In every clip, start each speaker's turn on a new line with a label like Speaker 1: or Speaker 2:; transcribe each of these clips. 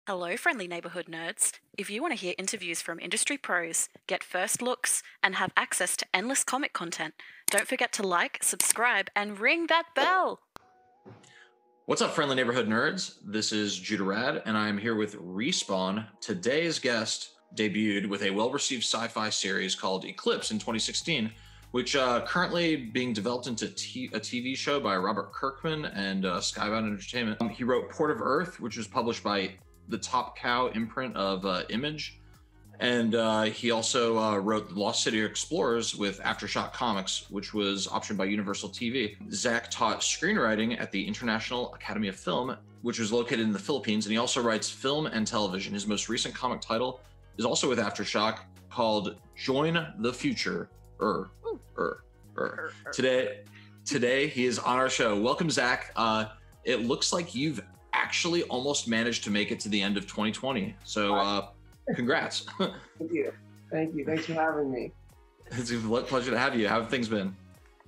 Speaker 1: Hello, friendly neighborhood nerds. If you want to hear interviews from industry pros, get first looks, and have access to endless comic content, don't forget to like, subscribe, and ring that bell.
Speaker 2: What's up, friendly neighborhood nerds? This is Judah Radd, and I'm here with Respawn. Today's guest debuted with a well-received sci-fi series called Eclipse in 2016, which currently being developed into a TV show by Robert Kirkman and Skybound Entertainment. He wrote Port of Earth, which was published by the Top Cow imprint of Image, and he also wrote Lost City Explorers with Aftershock Comics, which was optioned by Universal TV. Zack taught screenwriting at the International Academy of Film, which was located in the Philippines, and he also writes film and television. His most recent comic title is also with Aftershock, called Join the Future. Today he is on our show. Welcome, Zack. It looks like you've actually almost managed to make it to the end of 2020. So congrats.
Speaker 3: Thank you. Thanks for having me.
Speaker 2: It's a pleasure to have you. How have things been?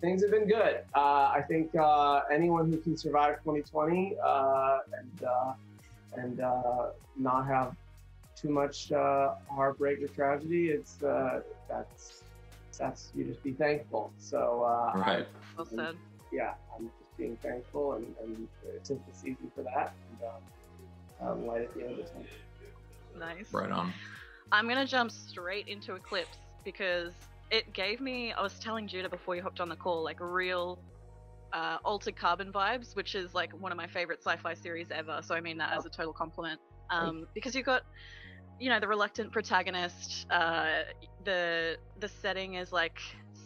Speaker 3: Things have been good. I think anyone who can survive 2020 and not have too much heartbreak or tragedy, that's you just be thankful. So
Speaker 2: right.
Speaker 4: Well said.
Speaker 3: Yeah, I'm just being thankful, and it's the season for that. And light at the end of this one.
Speaker 4: Nice.
Speaker 2: Right on.
Speaker 4: I'm gonna jump straight into Eclipse because it gave me, I was telling Judah before you hopped on the call, like real Altered Carbon vibes, which is like one of my favorite sci-fi series ever. So I mean that as a total compliment. Because you've got, the reluctant protagonist, the setting is like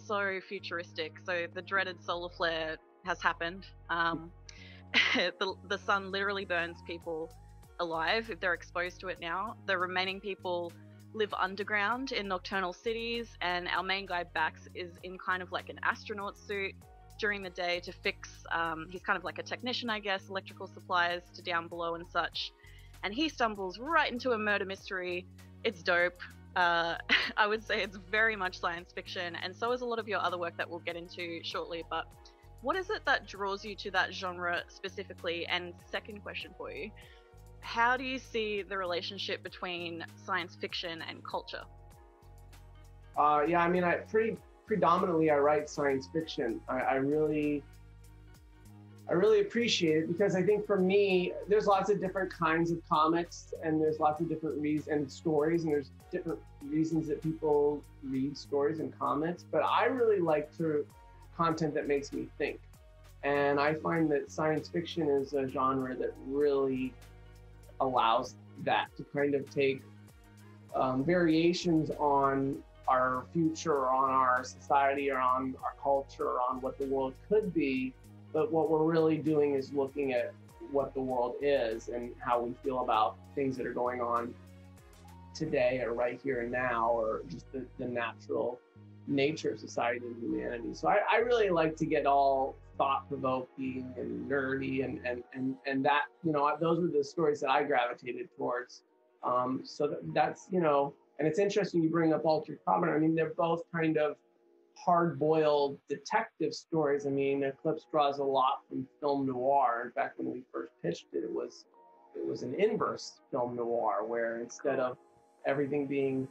Speaker 4: so futuristic. So the dreaded solar flare has happened. The sun literally burns people alive if they're exposed to it now. The remaining people live underground in nocturnal cities, and our main guy Bax is in kind of like an astronaut suit during the day to fix, he's kind of like a technician, I guess, electrical supplies to down below and such. And he stumbles right into a murder mystery. It's dope. I would say it's very much science fiction, and so is a lot of your other work that we'll get into shortly. But what is it that draws you to that genre specifically? And second question for you, how do you see the relationship between science fiction and culture?
Speaker 3: Yeah, I mean, predominantly I write science fiction. I really appreciate it because I think for me, there's lots of different kinds of comics, and there's lots of different reasons and stories, and there's different reasons that people read stories and comics. But I really like content that makes me think, and I find that science fiction is a genre that really allows that to kind of take variations on our future, or on our society, or on our culture, or on what the world could be. But what we're really doing is looking at what the world is and how we feel about things that are going on today, or right here and now, or just the natural nature of society and humanity. So I really like to get all thought-provoking and nerdy, and that, those are the stories that I gravitated towards. So that's, and it's interesting you bring up Altered Carbon. I mean, they're both kind of hard-boiled detective stories. I mean, Eclipse draws a lot from film noir. In fact, when we first pitched it, it was an inverse film noir, where instead of everything being,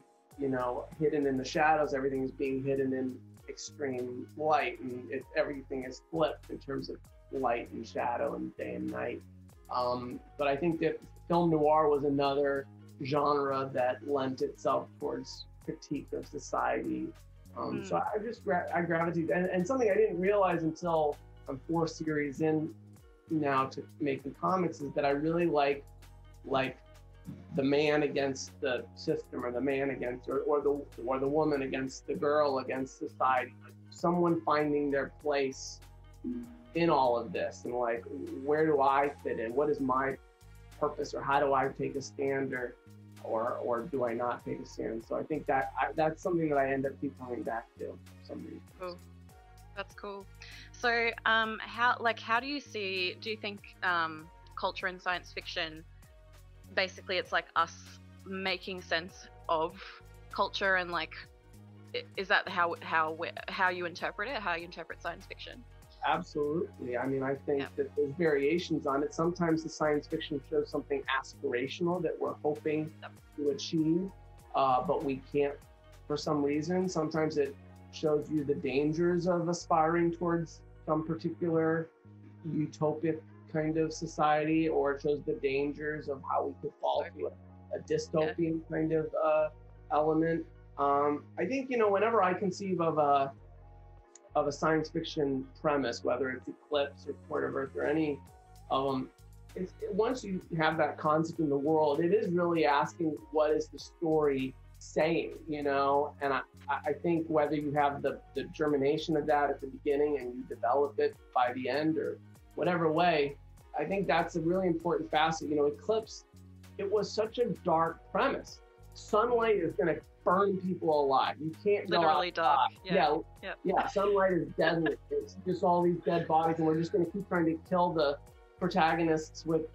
Speaker 3: hidden in the shadows, everything is being hidden in extreme light, and everything is flipped in terms of light and shadow and day and night. But I think that film noir was another genre that lent itself towards critique of society. So I gravitate, and something I didn't realize until I'm 4 series in now to making comics is that I really like the man against the system, or the man against, or the woman against the girl, against society. Like someone finding their place in all of this, and like, where do I fit in? What is my purpose, or how do I take a stand, or do I not take a stand? So I think that's something that I end up keep coming back to for some reason.
Speaker 4: Cool. That's cool. So how do you think culture and science fiction, basically it's like us making sense of culture, and like, is that how you interpret it, how you interpret science fiction?
Speaker 3: Absolutely. I mean, I think that there's variations on it. Sometimes the science fiction shows something aspirational that we're hoping to achieve, but we can't for some reason. Sometimes it shows you the dangers of aspiring towards some particular utopic kind of society, or it shows the dangers of how we could fall to a dystopian kind of element. I think, you know, whenever I conceive of a science fiction premise, whether it's Eclipse or Port of Earth or any of them, once you have that concept in the world, it is really asking, what is the story saying, you know? And I think whether you have the germination of that at the beginning and you develop it by the end or whatever way, I think that's a really important facet. You know, Eclipse, it was such a dark premise. Sunlight is going to burn people alive. You can't go
Speaker 4: literally dark.
Speaker 3: Yeah. Sunlight is deadly. It's just all these dead bodies, and we're just going to keep trying to kill the protagonists with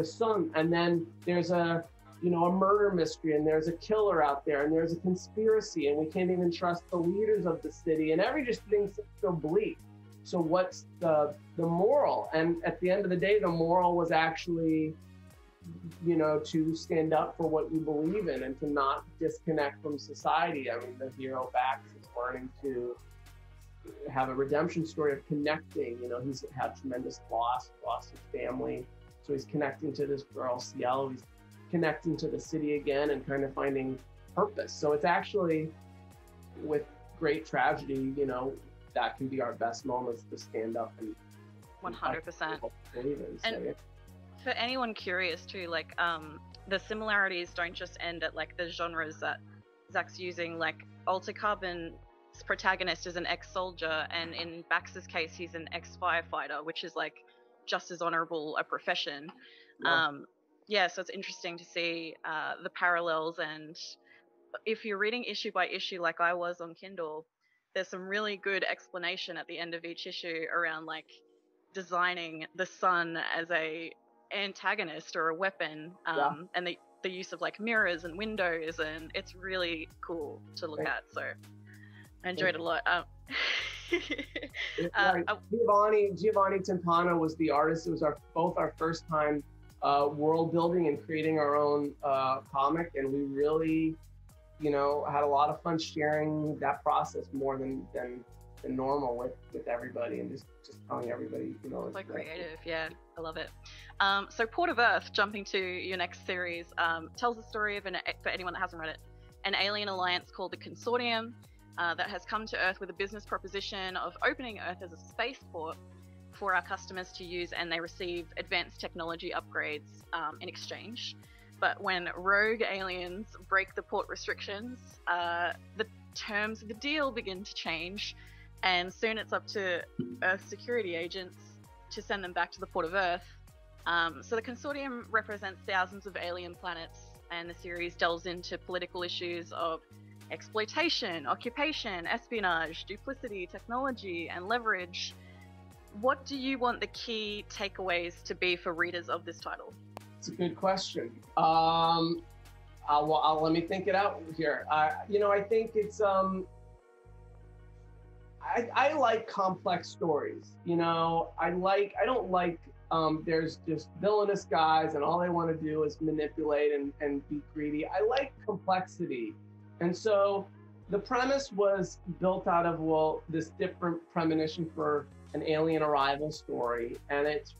Speaker 3: sun. And then there's a murder mystery, and there's a killer out there, and there's a conspiracy, and we can't even trust the leaders of the city, and everything's so bleak. So what's the moral? And at the end of the day, the moral was actually, you know, to stand up for what you believe in and to not disconnect from society. I mean, the hero Bax is learning to have a redemption story of connecting. You know, he's had tremendous lost his family. So he's connecting to this girl, Cielo. He's connecting to the city again and kind of finding purpose. So it's actually, with great tragedy, you know, that can be our best moments to stand up and
Speaker 4: 100%.
Speaker 3: believe in.
Speaker 4: And for anyone curious too, like the similarities don't just end at like the genres that Zack's using. Like Altered Carbon's protagonist is an ex-soldier, and in Bax's case, he's an ex-firefighter, which is like just as honorable a profession. So it's interesting to see the parallels. And if you're reading issue by issue like I was on Kindle, there's some really good explanation at the end of each issue around like designing the sun as a antagonist or a weapon, and the use of like mirrors and windows, and it's really cool to look at. So I enjoyed it a lot.
Speaker 3: Giovanni Timpano was the artist. It was both our first time world building and creating our own comic, and we really, you know, had a lot of fun sharing that process more than normal with everybody, and just telling everybody, you know,
Speaker 4: it's like creative. Yeah, I love it. So Port of Earth, jumping to your next series, tells the story of for anyone that hasn't read it, an alien alliance called the Consortium that has come to Earth with a business proposition of opening Earth as a spaceport for our customers to use, and they receive advanced technology upgrades in exchange. But when rogue aliens break the port restrictions, the terms of the deal begin to change, and soon it's up to Earth security agents to send them back to the Port of Earth. So the Consortium represents thousands of alien planets, and the series delves into political issues of exploitation, occupation, espionage, duplicity, technology, and leverage. What do you want the key takeaways to be for readers of this title?
Speaker 3: It's a good question. Let me think it out here. I think it's I like complex stories. You know, I don't like there's just villainous guys and all they want to do is manipulate and be greedy. I like complexity. And so the premise was built out of, this different premonition for an alien arrival story, and it's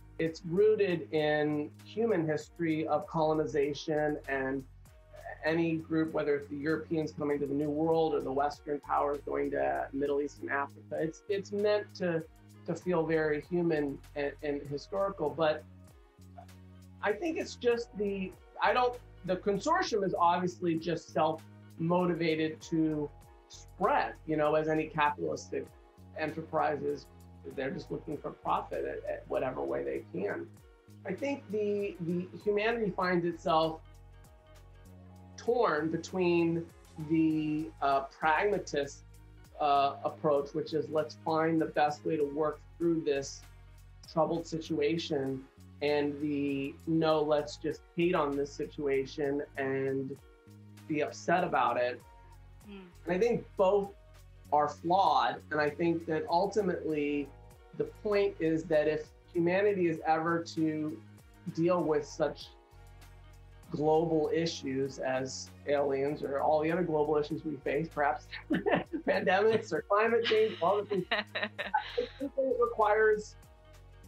Speaker 3: rooted in human history of colonization and any group, whether it's the Europeans coming to the New World or the Western powers going to Middle East and Africa. It's meant to feel very human and historical, but I think it's just the consortium is obviously just self-motivated to spread, you know, as any capitalistic enterprises. They're just looking for profit at whatever way they can. I think the humanity finds itself torn between the pragmatist approach, which is let's find the best way to work through this troubled situation, and let's just hate on this situation and be upset about it. And I think both are flawed, and I think that ultimately the point is that if humanity is ever to deal with such global issues as aliens or all the other global issues we face, perhaps pandemics or climate change, all the things, I think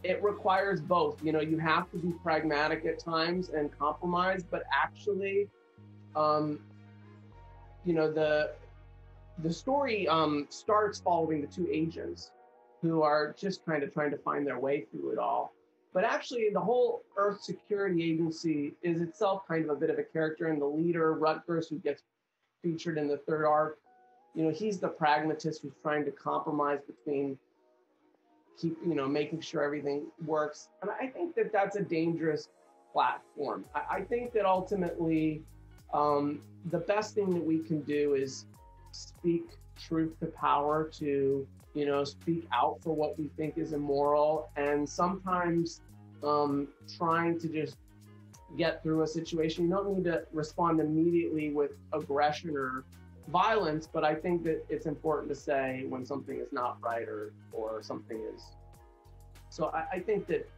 Speaker 3: it requires both. You know, you have to be pragmatic at times and compromise, but actually, you know, the story starts following the two agents who are just kind of trying to find their way through it all. But actually, the whole Earth Security Agency is itself kind of a bit of a character, and the leader, Rutgers, who gets featured in the third arc, you know, he's the pragmatist who's trying to compromise between making sure everything works. And I think that that's a dangerous platform. I think that ultimately, the best thing that we can do is speak truth to power, to, you know, speak out for what we think is immoral, and sometimes trying to just get through a situation. You don't need to respond immediately with aggression or violence, but I think that it's important to say when something is not right or something is. So I think that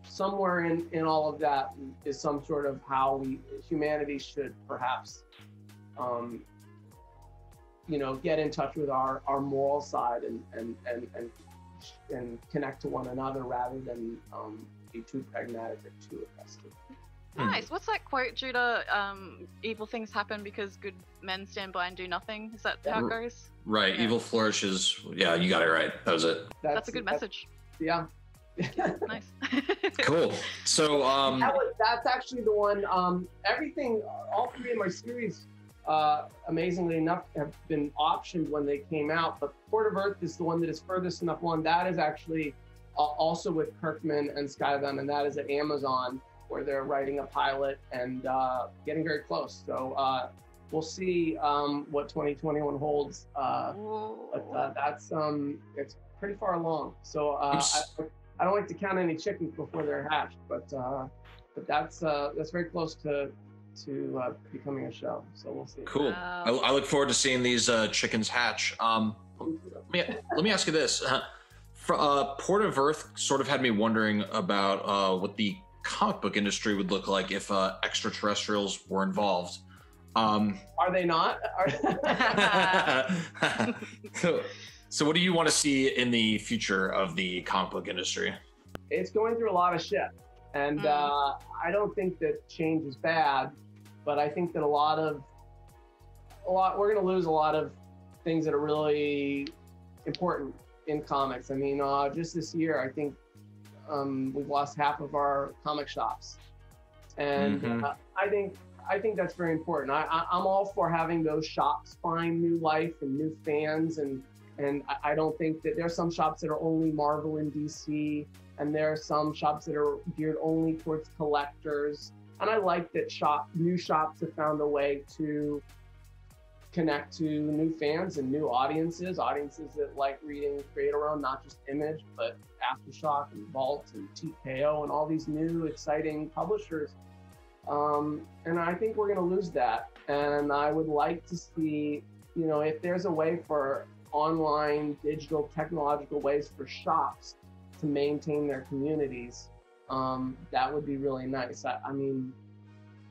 Speaker 3: somewhere in all of that is some sort of how humanity should perhaps you know, get in touch with our moral side and connect to one another rather than be too pragmatic or too aggressive.
Speaker 4: Nice. What's that quote, Judah? Evil things happen because good men stand by and do nothing. Is that how it goes?
Speaker 2: Right. Yeah. Evil flourishes. Yeah, you got it right. That was it.
Speaker 4: That's a good message.
Speaker 3: Yeah.
Speaker 4: Nice.
Speaker 2: Cool. So
Speaker 3: that's actually the one. Everything, all three of my series, amazingly enough, have been optioned when they came out. But Port of Earth is the one that is furthest enough along. That is actually also with Kirkman and Skybound, and that is at Amazon, where they're writing a pilot and getting very close. So we'll see what 2021 holds. But that's it's pretty far along. So I don't like to count any chickens before they're hatched, but that's very close to becoming a show. So we'll see.
Speaker 2: Cool. Wow. I look forward to seeing these chickens hatch. Let me ask you this. Port of Earth sort of had me wondering about what the comic book industry would look like if extraterrestrials were involved.
Speaker 3: Are they not?
Speaker 2: So what do you want to see in the future of the comic book industry?
Speaker 3: It's going through a lot of shit. And I don't think that change is bad, but I think that we're going to lose a lot of things that are really important in comics. I mean, just this year, I think we've lost half of our comic shops. And I think that's very important. I'm all for having those shops find new life and new fans. And I don't think that there's some shops that are only Marvel and DC, and there are some shops that are geared only towards collectors. And I like that new shops have found a way to connect to new fans and new audiences that like reading creator-owned, not just Image, but Aftershock and Vault and TKO and all these new exciting publishers. And I think we're going to lose that. And I would like to see, you know, if there's a way for online, digital, technological ways for shops to maintain their communities, that would be really nice. I mean,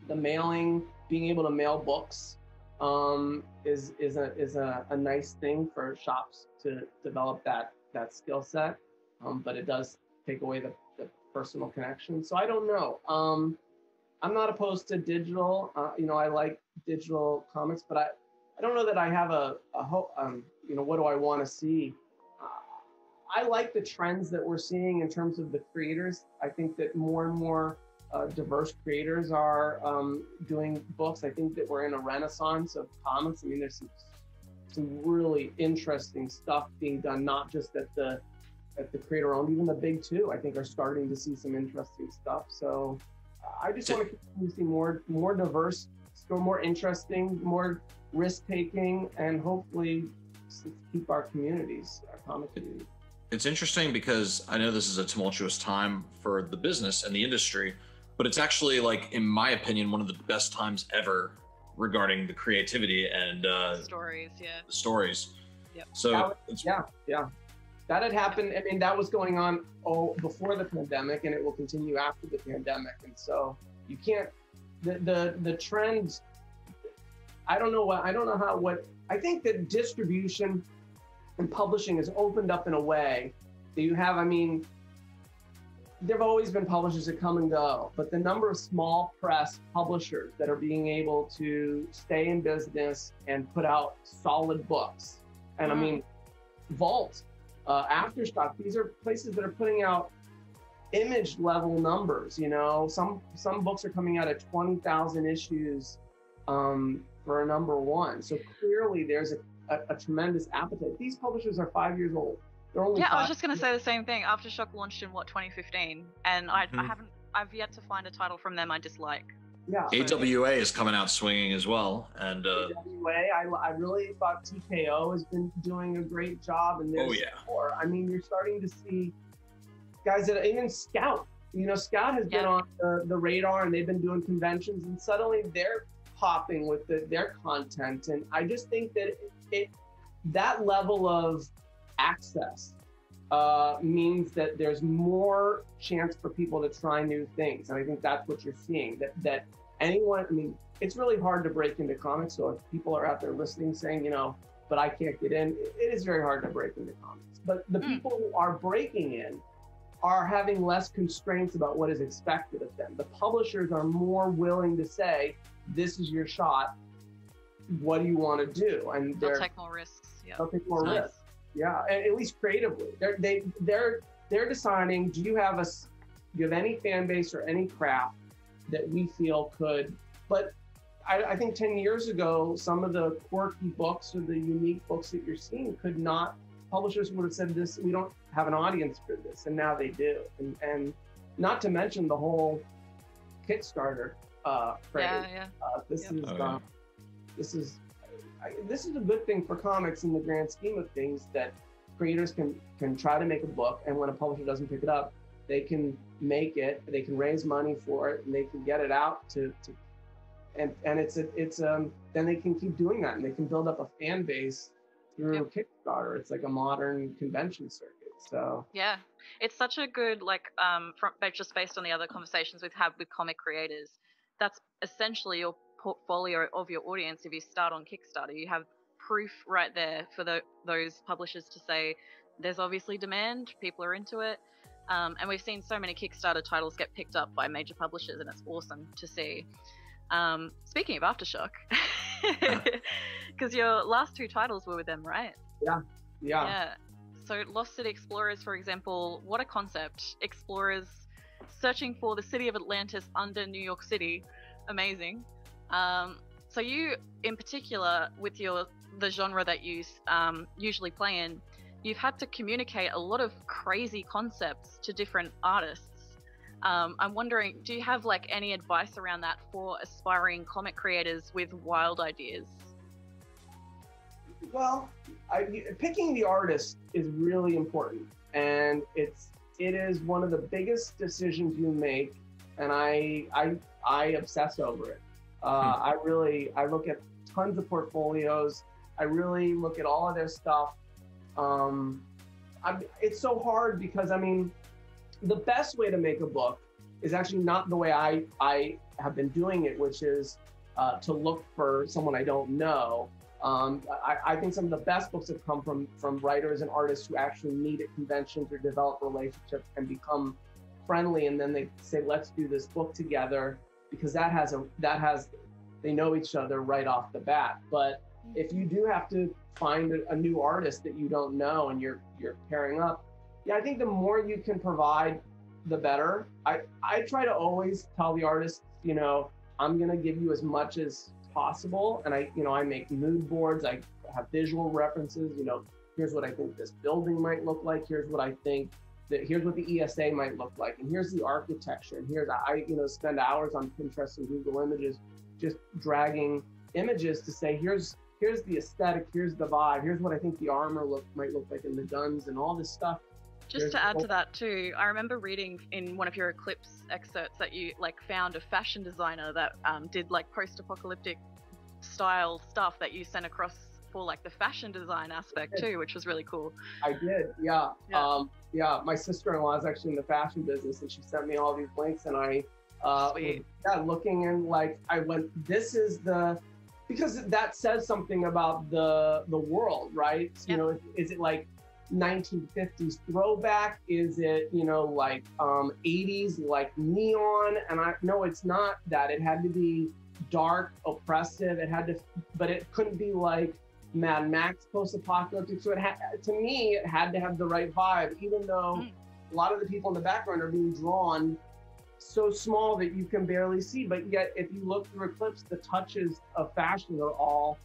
Speaker 3: the mailing, being able to mail books is a nice thing for shops to develop that skill set, but it does take away the personal connection. So I don't know. I'm not opposed to digital. You know, I like digital comics, but I don't know that I have a hope. You know, what do I want to see? I like the trends that we're seeing in terms of the creators. I think that more and more diverse creators are doing books. I think that we're in a renaissance of comics. I mean, there's some really interesting stuff being done, not just at the creator-owned, even the big two, I think, are starting to see some interesting stuff. So I just want to continue to see more diverse, more interesting, more risk-taking, and hopefully keep our communities, our comic community.
Speaker 2: It's interesting because I know this is a tumultuous time for the business and the industry, but it's actually, like, in my opinion, one of the best times ever regarding the creativity and
Speaker 4: stories.
Speaker 2: the stories.
Speaker 4: Yep.
Speaker 2: So
Speaker 3: that That had happened. I mean, that was going on before the pandemic, and it will continue after the pandemic. And so you can't. The trend. I don't know what. I think that distribution and publishing has opened up in a way that you have. I mean, there have always been publishers that come and go, but the number of small press publishers that are being able to stay in business and put out solid books, and I mean, Vault, Aftershock, these are places that are putting out image level numbers. You know, some books are coming out at 20,000 issues for a number one. So clearly there's a tremendous appetite. These publishers are 5 years old. They're only
Speaker 4: I was just going to say the same thing. Aftershock launched in 2015, and I've yet to find a title from them I dislike.
Speaker 3: Yeah.
Speaker 2: AWA is coming out swinging as well, and
Speaker 3: AWA, I really thought TKO has been doing a great job, and there's more. I mean, you're starting to see guys that even Scout. You know, Scout has been on the radar, and they've been doing conventions, and suddenly they're popping with their content. And I just think that that level of access means that there's more chance for people to try new things. And I think that's what you're seeing, that anyone, I mean, it's really hard to break into comics. So if people are out there listening saying, you know, but I can't get in, it is very hard to break into comics. But the people who are breaking in are having less constraints about what is expected of them. The publishers are more willing to say, this is your shot. What do you want to do? And
Speaker 4: they'll take more risks. Yeah.
Speaker 3: They'll take more risks. Yeah, at least creatively. They're deciding, do you have any fan base or any craft that we feel could, but I think 10 years ago, some of the quirky books or the unique books that you're seeing could not, publishers would have said this, we don't have an audience for this, and now they do. And not to mention the whole Kickstarter craze. This is a good thing for comics in the grand scheme of things, that creators can try to make a book, and when a publisher doesn't pick it up, they can make it, they can raise money for it, and they can get it out and then they can keep doing that, and they can build up a fan base through Kickstarter. It's like a modern convention circuit. So
Speaker 4: yeah, it's such a good, like, just based on the other conversations we've had with comic creators, that's essentially your portfolio of your audience. If you start on Kickstarter, you have proof right there for those publishers to say there's obviously demand, people are into it, and we've seen so many Kickstarter titles get picked up by major publishers, and it's awesome to see. Speaking of Aftershock, because your last two titles were with them, right?
Speaker 3: Yeah.
Speaker 4: So Lost City Explorers, for example, what a concept. Explorers searching for the city of Atlantis under New York City. Amazing. So you, in particular, with the genre that you usually play in, you've had to communicate a lot of crazy concepts to different artists. I'm wondering, do you have like any advice around that for aspiring comic creators with wild ideas?
Speaker 3: Well, picking the artist is really important, and it is one of the biggest decisions you make, and I obsess over it. I look at tons of portfolios. I really look at all of their stuff. It's so hard because, I mean, the best way to make a book is actually not the way I have been doing it, which is to look for someone I don't know. I think some of the best books have come from writers and artists who actually meet at conventions or develop relationships and become friendly, and then they say, let's do this book together, because they know each other right off the bat. But if you do have to find a new artist that you don't know and you're pairing up, I think the more you can provide, the better. I try to always tell the artists, you know, I'm gonna give you as much as possible, and I make mood boards. I have visual references. You know, here's what I think this building might look like. Here's what I think here's what the ESA might look like, and here's the architecture. And here's I spend hours on Pinterest and Google Images, just dragging images to say here's the aesthetic, here's the vibe, here's what I think the armor might look like, and the guns and all this stuff.
Speaker 4: Just to add to that too, I remember reading in one of your Eclipse excerpts that you found a fashion designer that did post-apocalyptic style stuff that you sent across for like the fashion design aspect too, which was really cool.
Speaker 3: I did, yeah. Yeah, my sister-in-law is actually in the fashion business, and she sent me all these links, and I
Speaker 4: Sweet.
Speaker 3: was, looking, and like I went, this is the, because that says something about the world, right?
Speaker 4: Yeah.
Speaker 3: You know, is it like 1950s throwback? Is it, you know, like 80s like neon? And no, it's not that. It had to be dark, oppressive. It had to, but it couldn't be like Mad Max post-apocalyptic. So to me, it had to have the right vibe, even though a lot of the people in the background are being drawn so small that you can barely see. But yet, if you look through Eclipse, the touches of fashion are all,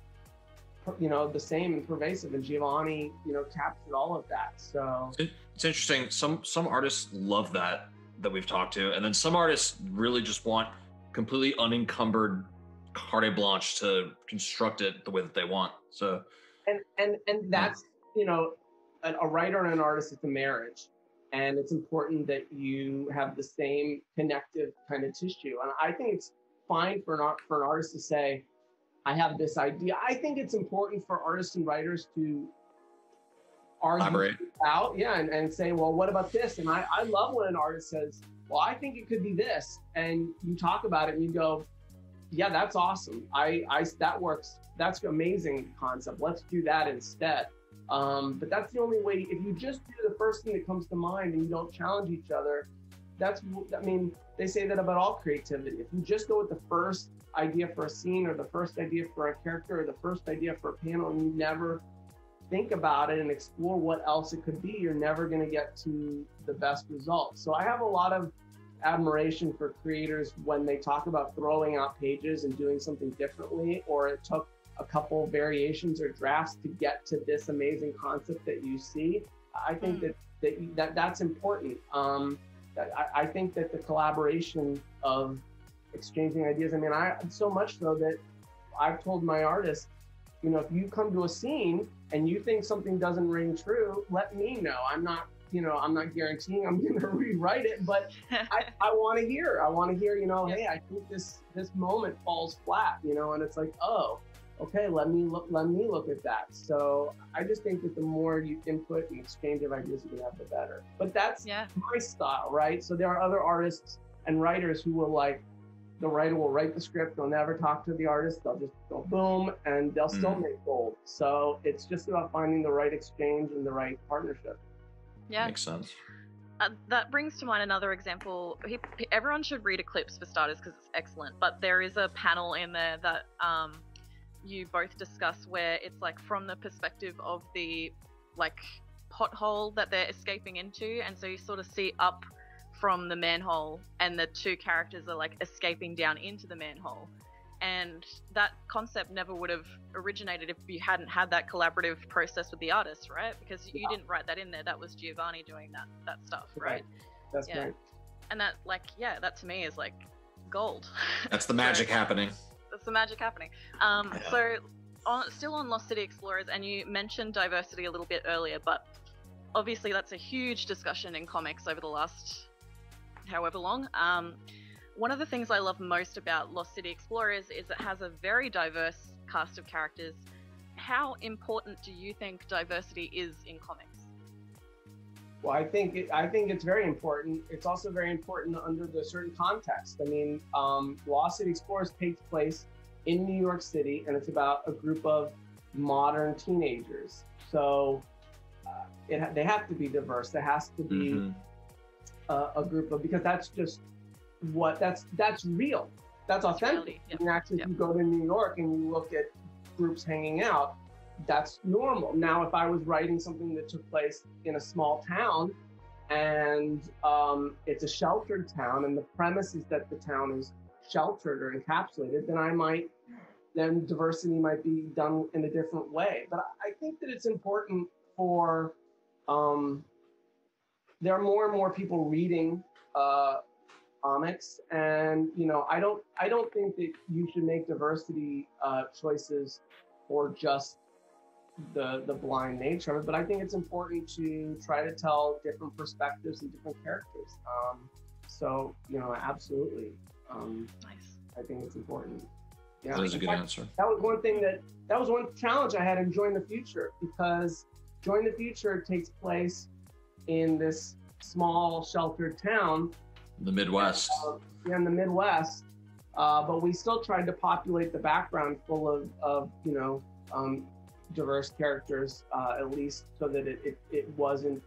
Speaker 3: you know, the same and pervasive. And Giovanni, you know, captured all of that. So
Speaker 2: it's interesting. Some artists love that we've talked to, and then some artists really just want completely unencumbered carte blanche to construct it the way that they want. So
Speaker 3: and that's, you know, a writer and an artist, it's a marriage, and it's important that you have the same connective kind of tissue. And I think it's fine for an artist to say, I have this idea. I think it's important for artists and writers to argue out, and say, well, what about this? And I love when an artist says, well, I think it could be this, and you talk about it and you go, yeah, that's awesome. That works. That's an amazing concept. Let's do that instead. But that's the only way. If you just do the first thing that comes to mind and you don't challenge each other, I mean, they say that about all creativity. If you just go with the first idea for a scene, or the first idea for a character, or the first idea for a panel, and you never think about it and explore what else it could be, you're never going to get to the best result. So I have a lot of admiration for creators when they talk about throwing out pages and doing something differently, or it took a couple variations or drafts to get to this amazing concept that you see. I think that's important. I think that the collaboration of exchanging ideas, I mean, so much so that I've told my artists, you know, if you come to a scene and you think something doesn't ring true, let me know. I'm not guaranteeing I'm going to rewrite it, but I want to hear, you know, hey, I think this moment falls flat, you know, and it's like, oh, okay, let me look at that. So I just think that the more you input and exchange of ideas you can have, the better. But that's my style, right? So there are other artists and writers who will, like, the writer will write the script, they'll never talk to the artist, they'll just go boom, and they'll still make gold. So it's just about finding the right exchange and the right partnership.
Speaker 4: Yeah,
Speaker 2: makes sense.
Speaker 4: That brings to mind another example. Everyone should read Eclipse for starters, because it's excellent. But there is a panel in there that you both discuss where it's like from the perspective of the like pothole that they're escaping into, and so you sort of see up from the manhole, and the two characters are like escaping down into the manhole. And that concept never would have originated if you hadn't had that collaborative process with the artist, right? Because you didn't write that in there. That was Giovanni doing that stuff, right?
Speaker 3: That's right.
Speaker 4: And that, like, that to me is like gold.
Speaker 2: That's the magic happening.
Speaker 4: That's the magic happening. So still on Lost City Explorers, and you mentioned diversity a little bit earlier, but obviously that's a huge discussion in comics over the last however long. One of the things I love most about Lost City Explorers is it has a very diverse cast of characters. How important do you think diversity is in comics?
Speaker 3: Well, I think it's very important. It's also very important under the certain context. I mean, Lost City Explorers takes place in New York City, and it's about a group of modern teenagers. So they have to be diverse. There has to be a group of, because that's just that's real. That's authentic.
Speaker 4: Yep.
Speaker 3: And actually, if you go to New York and you look at groups hanging out, that's normal. Now, if I was writing something that took place in a small town, and it's a sheltered town, and the premise is that the town is sheltered or encapsulated, then diversity might be done in a different way. But I think that it's important for, there are more and more people reading comics, and you know, I don't think that you should make diversity choices for just the blind nature of it, but I think it's important to try to tell different perspectives and different characters. So, you know, absolutely.
Speaker 4: Nice.
Speaker 3: I think it's important. Yeah.
Speaker 2: That is a good answer.
Speaker 3: That was one challenge I had in Join the Future, because Join the Future takes place in this small sheltered town.
Speaker 2: The Midwest.
Speaker 3: In the Midwest. But we still tried to populate the background full of diverse characters, at least so that it wasn't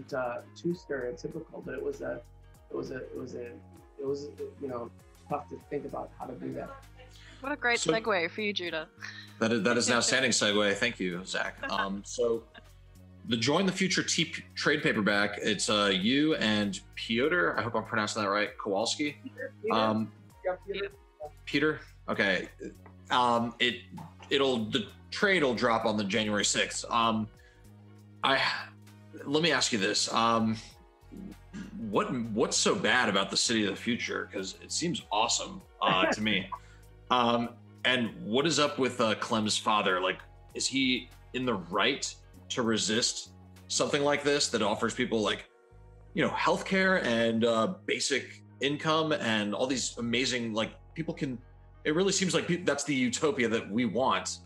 Speaker 3: too stereotypical, but it was tough to think about how to do that.
Speaker 4: What a great segue for you, Judah.
Speaker 2: That is now standing segue. Thank you, Zach. So the Join the Future trade paperback, it's you and Piotr, I hope I'm pronouncing that right, Kowalski.
Speaker 3: Peter.
Speaker 2: Peter? Okay. The trade will drop on the January 6th. Let me ask you this. What's so bad about the City of the Future? Because it seems awesome to me. And what is up with Clem's father? Like, is he in the right to resist something like this that offers people healthcare and basic income and all these amazing, people can, it really seems like that's the utopia that we want.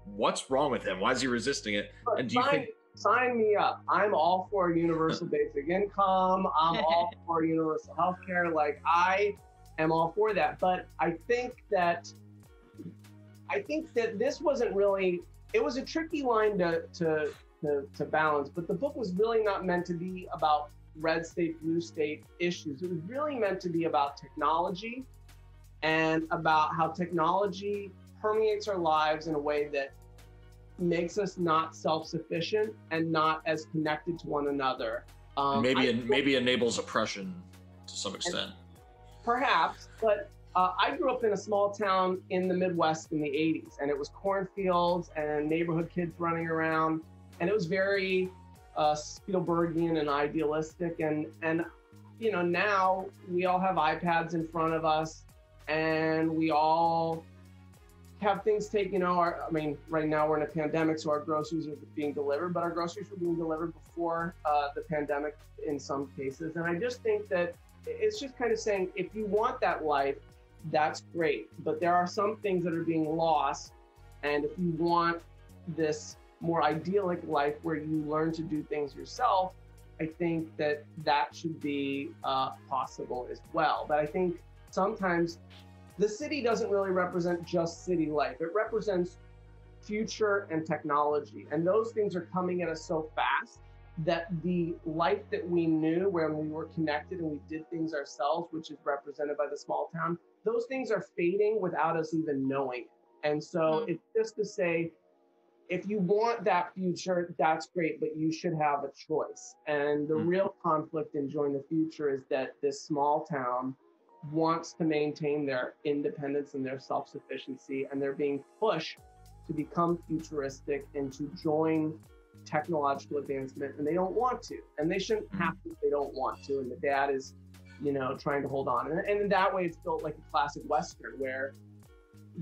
Speaker 2: What's wrong with him? Why is he resisting it? And do you think...
Speaker 3: Sign me up. I'm all for universal basic income. I'm all for universal healthcare. I am all for that. But I think that this wasn't really, it was a tricky line to balance, but the book was really not meant to be about red state, blue state issues. It was really meant to be about technology and about how technology permeates our lives in a way that makes us not self-sufficient and not as connected to one another.
Speaker 2: Maybe enables oppression to some extent.
Speaker 3: Perhaps, but I grew up in a small town in the Midwest in the 80s, and it was cornfields and neighborhood kids running around, and it was very Spielbergian and idealistic. And now we all have iPads in front of us, and we all have things taken. Right now we're in a pandemic, so our groceries are being delivered, but our groceries were being delivered before the pandemic in some cases. And I just think that it's just kind of saying, if you want that life, that's great, but there are some things that are being lost. And if you want this more idyllic life where you learn to do things yourself, I think that should be possible as well. But I think sometimes the city doesn't really represent just city life. It represents future and technology. And those things are coming at us so fast that the life that we knew when we were connected and we did things ourselves, which is represented by the small town, those things are fading without us even knowing it. And so it's just to say, if you want that future, that's great, but you should have a choice. And the real conflict in Join the Future is that this small town wants to maintain their independence and their self-sufficiency, and they're being pushed to become futuristic and to join technological advancement, and they don't want to, and they shouldn't have to if they don't want to. And the dad is, trying to hold on. And in that way, it's built like a classic Western where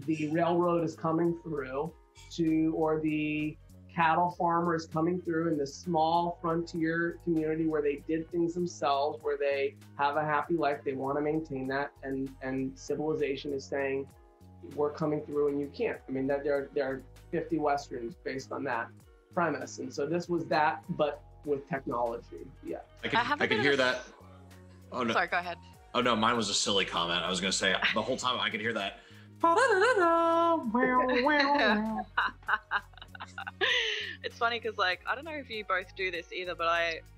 Speaker 3: the railroad is coming through or the cattle farmer is coming through in this small frontier community where they did things themselves, where they have a happy life. They want to maintain that. And civilization is saying, we're coming through and you can't. That there are 50 Westerns based on that premise. And so this was that, but with technology. Yeah.
Speaker 2: I could hear that. Oh no.
Speaker 4: Sorry, go ahead.
Speaker 2: Oh no, mine was a silly comment. I was going to say the whole time I could hear that.
Speaker 4: It's funny because I don't know if you both do this either, but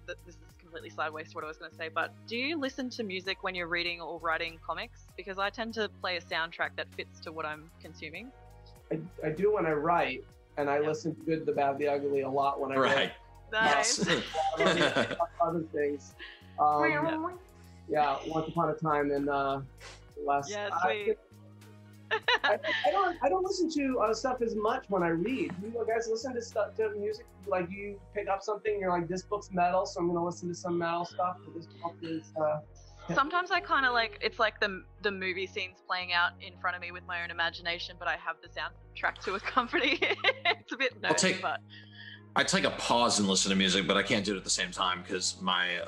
Speaker 4: this is completely sideways to what I was going to say, but do you listen to music when you're reading or writing comics? Because I tend to play a soundtrack that fits to what I'm consuming.
Speaker 3: I do when I write, and I listen to Good, the Bad, the Ugly a lot when I write.
Speaker 4: Nice.
Speaker 3: Other things. Yeah, Once Upon a Time in last.
Speaker 4: Yeah, sweet.
Speaker 3: I don't listen to stuff as much when I read. You guys listen to music, like you pick up something, you're like, this book's metal, so I'm gonna listen to some metal stuff. But this book is.
Speaker 4: Sometimes I kind of it's like the movie scenes playing out in front of me with my own imagination, but I have the soundtrack to accompany. It's a bit nerdy, but.
Speaker 2: I take a pause and listen to music, but I can't do it at the same time because my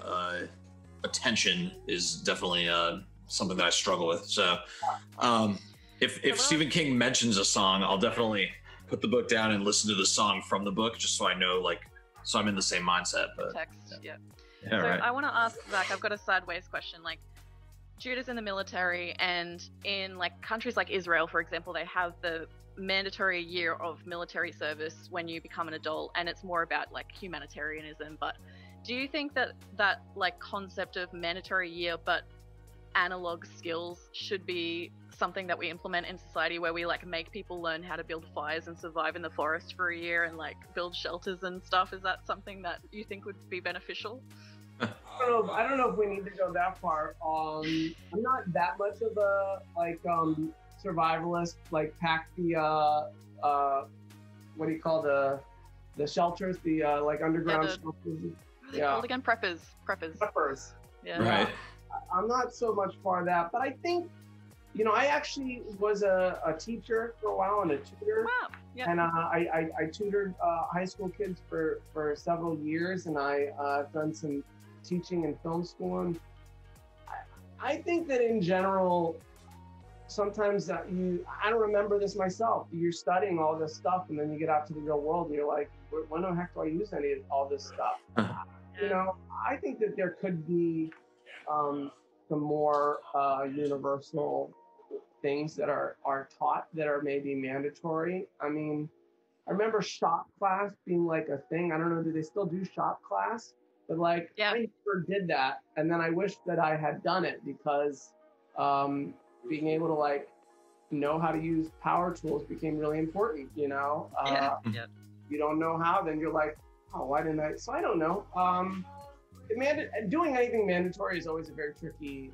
Speaker 2: attention is definitely something that I struggle with. So, If Stephen King mentions a song, I'll definitely put the book down and listen to the song from the book, just so I know, like, so I'm in the same mindset. But
Speaker 4: Text, yeah.
Speaker 2: yeah,
Speaker 4: So
Speaker 2: right.
Speaker 4: I want to ask Zach, I've got a sideways question. Like, Judah's in the military, and in like countries like Israel, for example, they have the mandatory year of military service when you become an adult, and it's more about like humanitarianism. But do you think that that like concept of mandatory year but analog skills should be something that we implement in society, where we like make people learn how to build fires and survive in the forest for a year and like build shelters and stuff? Is that something that you think would be beneficial?
Speaker 3: I don't know if we need to go that far. I'm not that much of a like survivalist. Like pack the what do you call the shelters? The like underground shelters.
Speaker 4: What are they called again? Preppers. Yeah.
Speaker 2: Right.
Speaker 3: I'm not so much for that, but I think, you know, I actually was a teacher for a while and a tutor.
Speaker 4: Wow. Yeah.
Speaker 3: And I tutored high school kids for several years, and I've done some teaching in film school. And I think that in general, sometimes I don't remember this myself. You're studying all this stuff, and then you get out to the real world, and you're like, when the heck do I use any of all this stuff? You know, I think that there could be some more universal things that are taught that are maybe mandatory. I mean, I remember shop class being like a thing. I don't know, do they still do shop class? But like,
Speaker 4: yeah.
Speaker 3: I never did that. And then I wish that I had done it, because being able to like know how to use power tools became really important, you know? You don't know how, then you're like, oh, why didn't I? So I don't know. Doing anything mandatory is always a very tricky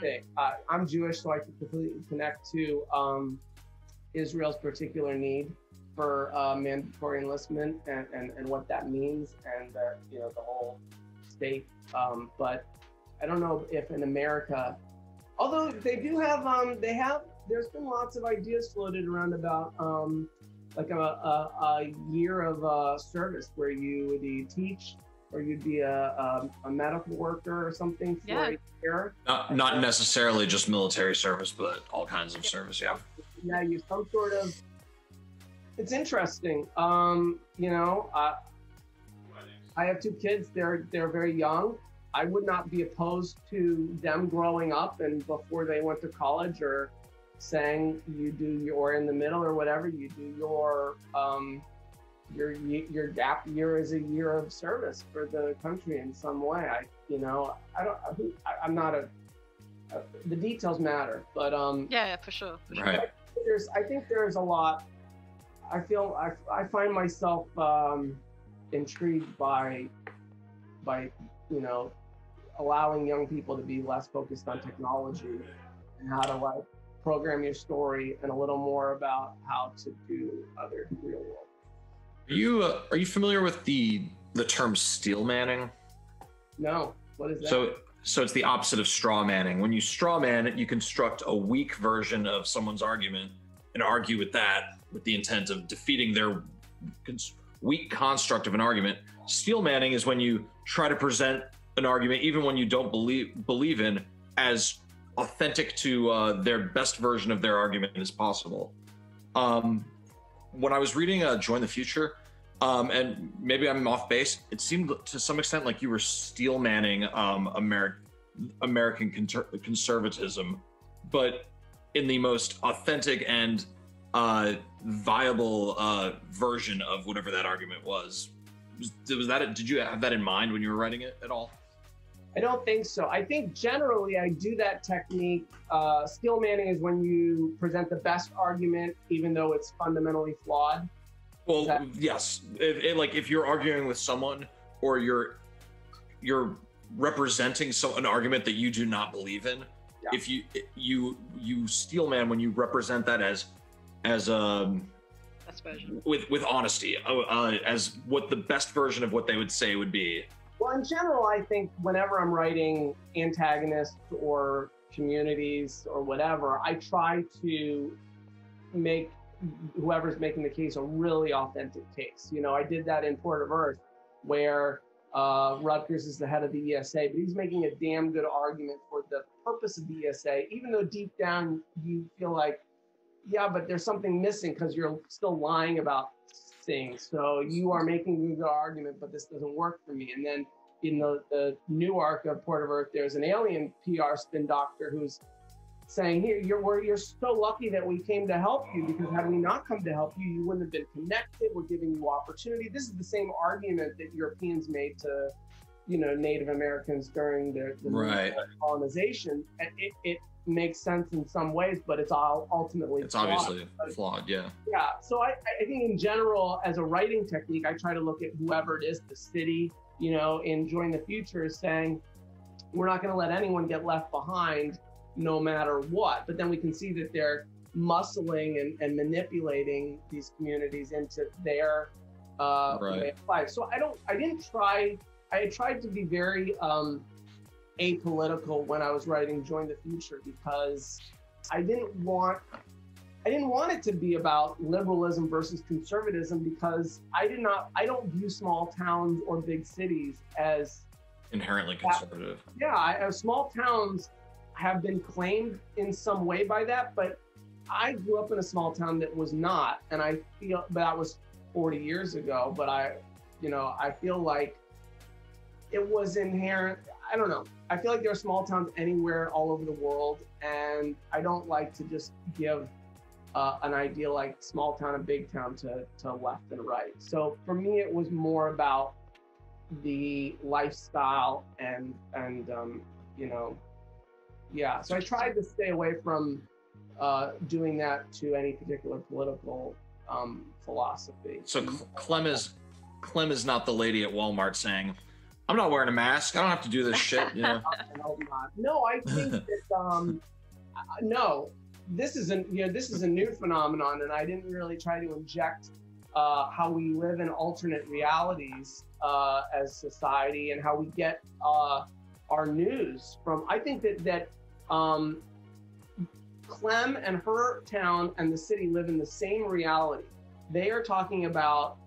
Speaker 3: thing. I'm Jewish, so I can completely connect to Israel's particular need for mandatory enlistment and what that means, and you know, the whole state. But I don't know if in America, although they do have, there's been lots of ideas floated around about like a year of service where you would teach, or you'd be a medical worker or something for a year.
Speaker 2: Not necessarily just military service, but all kinds of service. Yeah.
Speaker 3: Yeah, you some sort of. It's interesting. You know, I have two kids. They're very young. I would not be opposed to them growing up, and before they went to college, or saying you do your in the middle or whatever, you do your gap year is a year of service for the country in some way. I'm not the details matter, but
Speaker 4: yeah, for sure.
Speaker 2: Right.
Speaker 3: I think there's a lot. I find myself intrigued by you know, allowing young people to be less focused on technology and how to like program your story, and a little more about how to do other real world.
Speaker 2: Are you familiar with the term steel manning?
Speaker 3: No. What is that?
Speaker 2: So it's the opposite of straw manning. When you straw man, you construct a weak version of someone's argument and argue with that with the intent of defeating their weak construct of an argument. Steel manning is when you try to present an argument, even when you don't believe in, as authentic to their best version of their argument as possible. When I was reading Join the Future, and maybe I'm off base, it seemed to some extent like you were steel manning American conservatism, but in the most authentic and viable version of whatever that argument was. Did you have that in mind when you were writing it at all?
Speaker 3: I don't think so. I think generally I do that technique. Steel manning is when you present the best argument, even though it's fundamentally flawed.
Speaker 2: Well, yes. Like if you're arguing with someone, or you're representing an argument that you do not believe in, yeah. If you steel man when you represent that as with honesty, as what the best version of what they would say would be.
Speaker 3: Well, in general, I think whenever I'm writing antagonists or communities or whatever, I try to make whoever's making the case a really authentic case. You know, I did that in Port of Earth, where Rutgers is the head of the ESA, but he's making a damn good argument for the purpose of the ESA, even though deep down you feel like, yeah, but there's something missing because you're still lying about things. So you are making a good argument, but this doesn't work for me. And then in the new arc of Port of Earth, there's an alien PR spin doctor who's saying, here, you're so lucky that we came to help you, because had we not come to help you, you wouldn't have been connected. We're giving you opportunity. This is the same argument that Europeans made to, Native Americans during the
Speaker 2: right.
Speaker 3: colonization. It makes sense in some ways, but it's ultimately flawed.
Speaker 2: Obviously flawed, yeah.
Speaker 3: Yeah, so I think in general, as a writing technique, I try to look at whoever it is, the city, in Join the Future, saying, we're not going to let anyone get left behind no matter what. But then we can see that they're muscling and manipulating these communities into their way of life. So I tried to be very apolitical when I was writing Join the Future, because I didn't want it to be about liberalism versus conservatism, because I don't view small towns or big cities as
Speaker 2: inherently conservative.
Speaker 3: Small towns have been claimed in some way by that, but I grew up in a small town that was not, and I feel that was 40 years ago, but I feel like it was inherent. I don't know. I feel like there are small towns anywhere all over the world, and I don't like to just give an idea like small town and big town to left and right. So for me, it was more about the lifestyle and so I tried to stay away from doing that to any particular political philosophy.
Speaker 2: So Clem is not the lady at Walmart saying, I'm not wearing a mask, I don't have to do this shit,
Speaker 3: I hope not. No, I think that no, this is a new phenomenon, and I didn't really try to inject how we live in alternate realities as society, and how we get our news from. I think that Clem and her town and the city live in the same reality. They are talking about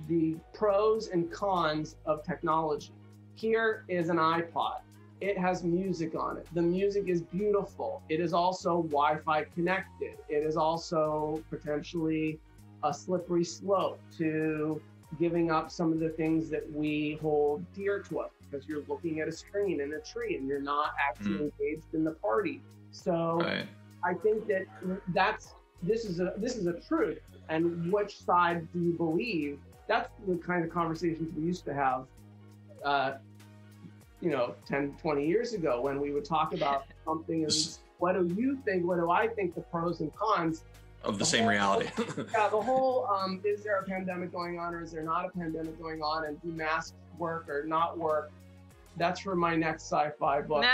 Speaker 3: the pros and cons of technology. Here is an iPod. It has music on it. The music is beautiful. It is also Wi-Fi connected. It is also potentially a slippery slope to giving up some of the things that we hold dear to us, because you're looking at a screen and a tree and you're not actually engaged in the party. So I think that this is a truth. And which side do you believe? That's the kind of conversations we used to have 10, 20 years ago, when we would talk about something as, what do you think? What do I think? The pros and cons
Speaker 2: of the same reality.
Speaker 3: Yeah, the whole, is there a pandemic going on, or is there not a pandemic going on, and do masks work or not work? That's for my next sci-fi book.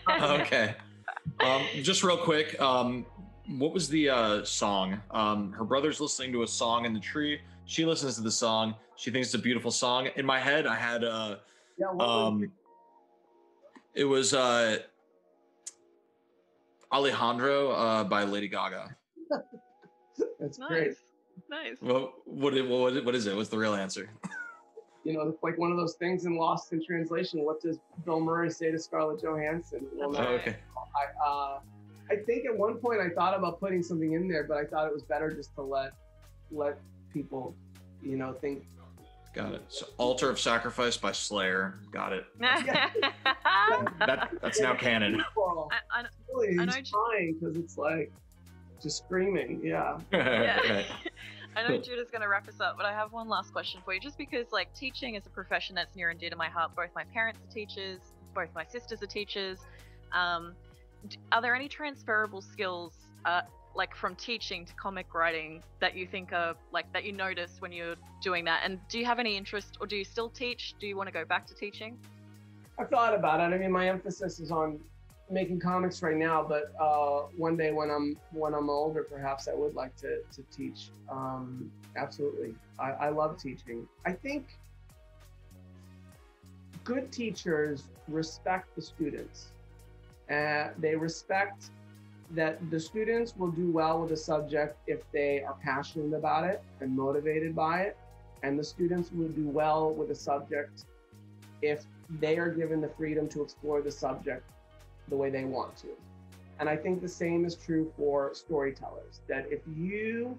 Speaker 2: Okay. Just real quick, what was the song? Her brother's listening to a song in the tree. She listens to the song. She thinks it's a beautiful song. In my head, I had it was Alejandro by Lady Gaga.
Speaker 3: That's
Speaker 4: nice.
Speaker 3: Great.
Speaker 4: Nice.
Speaker 2: Well, what is it? What's the real answer?
Speaker 3: It's like one of those things in Lost in Translation. What does Bill Murray say to Scarlett Johansson? Well,
Speaker 2: okay.
Speaker 3: I think at one point I thought about putting something in there, but I thought it was better just to let people, think.
Speaker 2: Got it. So, Altar of Sacrifice by Slayer. Got it. That's now canon.
Speaker 3: Really, he's trying, because it's like just screaming. Yeah.
Speaker 4: Yeah. I know Judah's going to wrap us up, but I have one last question for you, just because teaching is a profession that's near and dear to my heart. Both my parents are teachers, both my sisters are teachers. Are there any transferable skills from teaching to comic writing that you think are that you notice when you're doing that? And do you have any interest, or do you still teach? Do you want to go back to teaching?
Speaker 3: I've thought about it. I mean, my emphasis is on making comics right now, but one day when I'm older, perhaps I would like to teach. Absolutely. I love teaching. I think good teachers respect the students. They respect that the students will do well with a subject if they are passionate about it and motivated by it. And the students will do well with a subject if they are given the freedom to explore the subject the way they want to. And I think the same is true for storytellers, that if you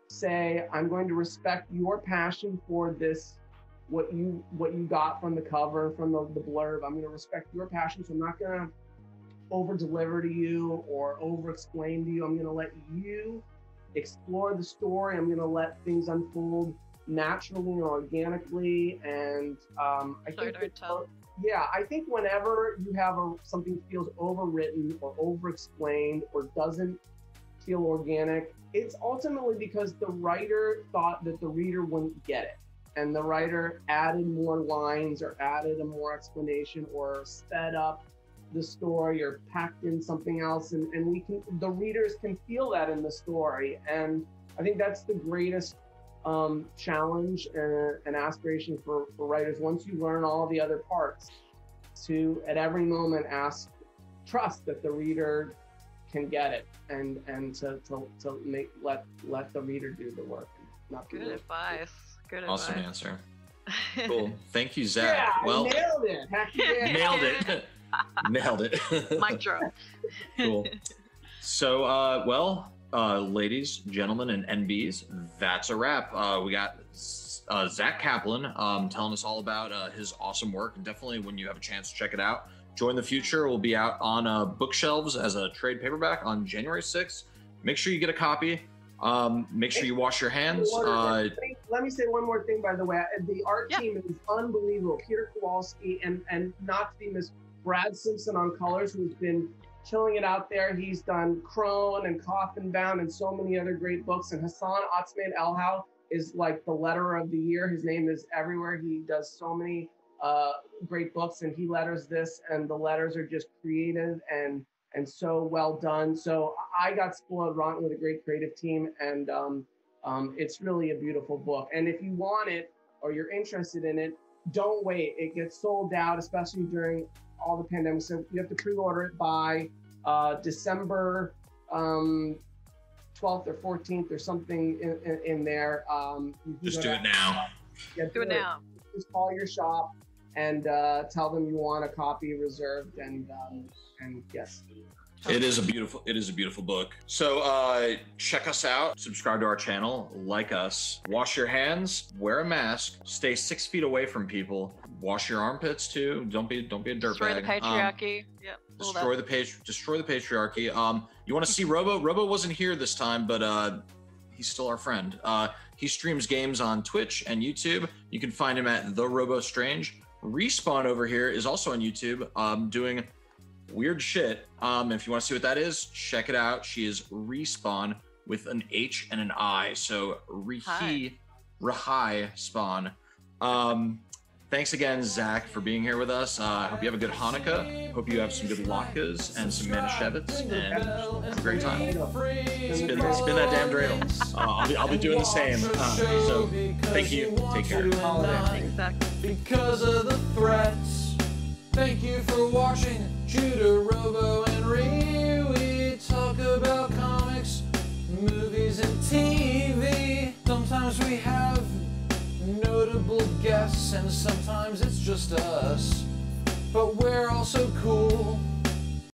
Speaker 3: say, I'm going to respect your passion for this, what you got from the cover, from the blurb, I'm going to respect your passion, so I'm not going to over deliver to you or over explain to you. I'm going to let you explore the story. I'm going to let things unfold naturally and organically. And I think whenever you have something feels overwritten or over-explained or doesn't feel organic, it's ultimately because the writer thought that the reader wouldn't get it. And the writer added more lines or added a more explanation or sped up the story or packed in something else. And the readers can feel that in the story. And I think that's the greatest challenge and aspiration for writers. Once you learn all the other parts, to at every moment trust that the reader can get it, and to let the reader do the work.
Speaker 4: Good advice. Good advice.
Speaker 2: Awesome answer. Cool. Thank you, Zach.
Speaker 3: Yeah,
Speaker 2: well,
Speaker 3: nailed it. Heck yeah.
Speaker 2: Nailed it. Nailed it.
Speaker 4: Mic drop.
Speaker 2: Cool. So, ladies, gentlemen, and NBs, that's a wrap. We got Zack Kaplan telling us all about his awesome work. And definitely, when you have a chance, check it out. Join the Future will be out on bookshelves as a trade paperback on January 6th. Make sure you get a copy. Make sure you wash your hands.
Speaker 3: Let me say one more thing, by the way. The art team is unbelievable. Peter Kowalski and not to be missed, Brad Simpson on colors, who's been killing it out there. He's done Crone and Coffin Bound and so many other great books. And Hassan Otsman Elhau is like the letterer of the year. His name is everywhere. He does so many great books, and he letters this, and the letters are just creative and so well done. So I got spoiled rotten with a great creative team, and it's really a beautiful book. And if you want it or you're interested in it, don't wait. It gets sold out, especially during all the pandemic. So you have to pre-order it by December 12th or 14th or something in there.
Speaker 2: Just do it now.
Speaker 4: Do it now.
Speaker 3: Just call your shop and tell them you want a copy reserved, and yes.
Speaker 2: It is a beautiful book. So check us out, subscribe to our channel, like us, wash your hands, wear a mask, stay 6 feet away from people, wash your armpits too. Don't be a dirtbag.
Speaker 4: Destroy the patriarchy.
Speaker 2: Destroy the patriarchy. You want to see Robo? Robo wasn't here this time, but he's still our friend. He streams games on Twitch and YouTube. You can find him at The Robo Strange. Respawn over here is also on YouTube, doing weird shit. If you want to see what that is, check it out. She is Respawn with an H and an I. So Rhi Spawn. Thanks again, Zach, for being here with us. Hope you have a good Hanukkah. Hope you have some good latkes and some Manischewitz, and have a great time. Spin that damn dreidel. I'll be doing the same. So thank you. Take care.
Speaker 4: Thanks, Zach.
Speaker 5: Because of the threats. Thank you for watching Judah, Robo, and Rhi. We talk about comics, movies, and TV. Sometimes we have notable guests, and sometimes it's just us. But we're also cool.